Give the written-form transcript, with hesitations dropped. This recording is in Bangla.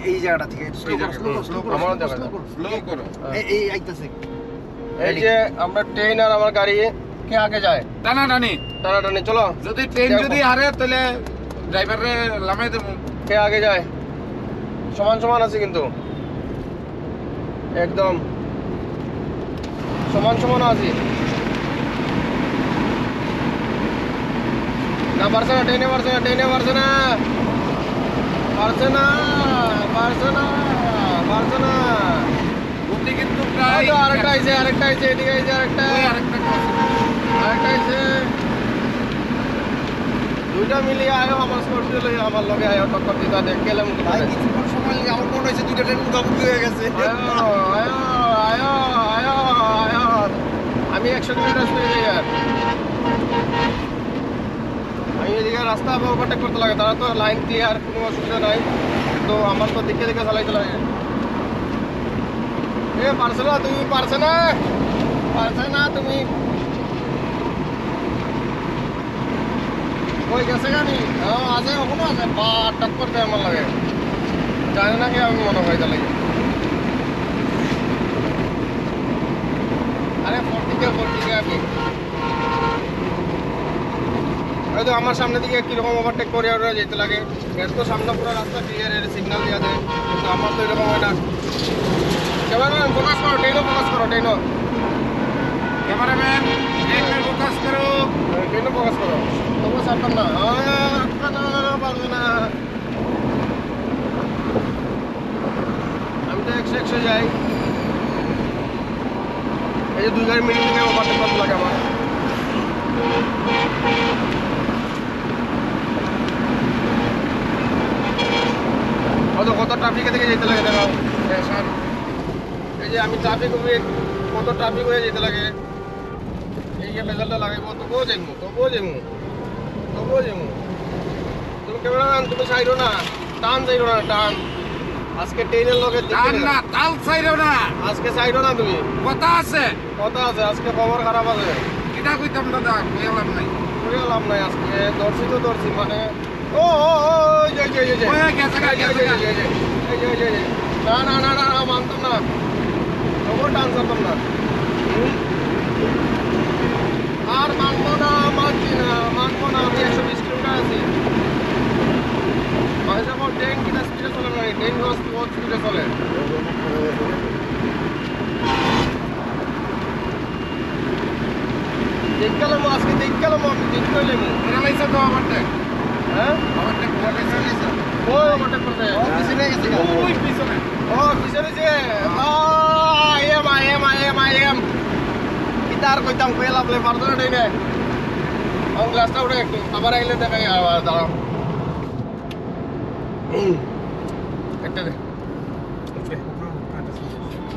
এই জায়গাটা থেকে আমার জায়গাটা স্লো করো। এই আইতাছে এই যে আমরা ট্রেন আর আমার গাড়ি কে আগে যায় টানাটানি টানাটানি চলো যদি ট্রেন যদি হারে তাহলে ড্রাইভারে লামাই দেবো। কে আগে যায় সমান সমান আছে কিন্তু একদম সমান সমান আছে না পারছে না ট্রেনে পারছে না ট্রেনে পারছে না পারছে না পারছে না পারছে না গতি কিন্তু প্রায় আরেকটা আইছে আরেকটা আইছে এদিকে আইছে আরেকটা আরেকটা আইছে দুইটা মিলিয়ে আয়ো আমার স্কর্পিও লই আমার লগে আয়ো টক্কর দিতা দেখ গেলাম ভাই কিছুক্ষণ সময় লাগে আমার মনে হয়েছে দুইটা ট্রেন মুখোমুখি হয়ে গেছে আয়ো আয়ো আয়ো আয়ো আয়ো আমি 100 কিলোমিটার স্পিডে যাই আর আমি এদিকে রাস্তা ওভারটেক করতে লাগে তারা তো লাইন ক্লিয়ার কোনো অসুবিধা নাই তো আমার তো দেখে দেখে চালাইতে লাগে এ পারছে না তুমি পারছে না তুমি কই গেছে গানি আছে ওখানে আছে বা টক্কর দেয় আমার লাগে জানি না কি আমি মনে হয় তাহলে আরে 40 কে আমি হয়তো আমার সামনে দিকে কিরকম ওভারটেক করে ওরা যেতে লাগে এর তো সামনে পুরো রাস্তা ক্লিয়ার এর সিগন্যাল দেওয়া দেয় কিন্তু আমার তো এরকম হয় না ক্যামেরাম্যান ফোকাস করো ট্রেনও ক্যামেরাম্যান ট্রেনে ফোকাস করো ট্রেনও ফোকাস করো তবু ছাড়তাম না পারবে না আমি তো 100 যাই এই যে 2 গাড়ি মিডিল থেকে ওভারটেক করতে লাগে আমার কত ট্রাফিকে থেকে যেতে লাগে দেখাও এই যে আমি ট্রাফিক কত ট্রাফিক হয়ে যেতে লাগে এই যে বেজালটা লাগাইব তবুও যাইমু তুমি ক্যামেরাম্যান তুমি সাইডো না টান যাইরো না টান আজকে ট্রেনের লগে না তাল ছাইরো না আজকে সাইডো না তুমি কথা আছে আজকে খবর খারাপ আছে এটা কইতাম দাদা কইলাম নাই আজকে দর্শি মানে ও জয় ওই গেছে না মানতাম না খবর টান করতাম না আর মানবো না আমি 120 কিলোমিটার আছি মাঝে আমার ট্রেন কিনা স্পিডে চলে না ট্রেন বহুত স্পিডে চলে দেখ গেলাম আমি দেখতে হইলাম এটা লাইছে তো আমারটা হ্যাঁ আমারটা কোয়া লাইছে ওই ওভারটেক করতে পিছনে গেছে ওই পিছনে পিছনে যে এম কিতার কইতাম কই লাভলে পারতো না ট্রেনে আমার গ্লাসটা উঠে একটু আবার আইলে দেখাই আবার দাঁড়াও একটা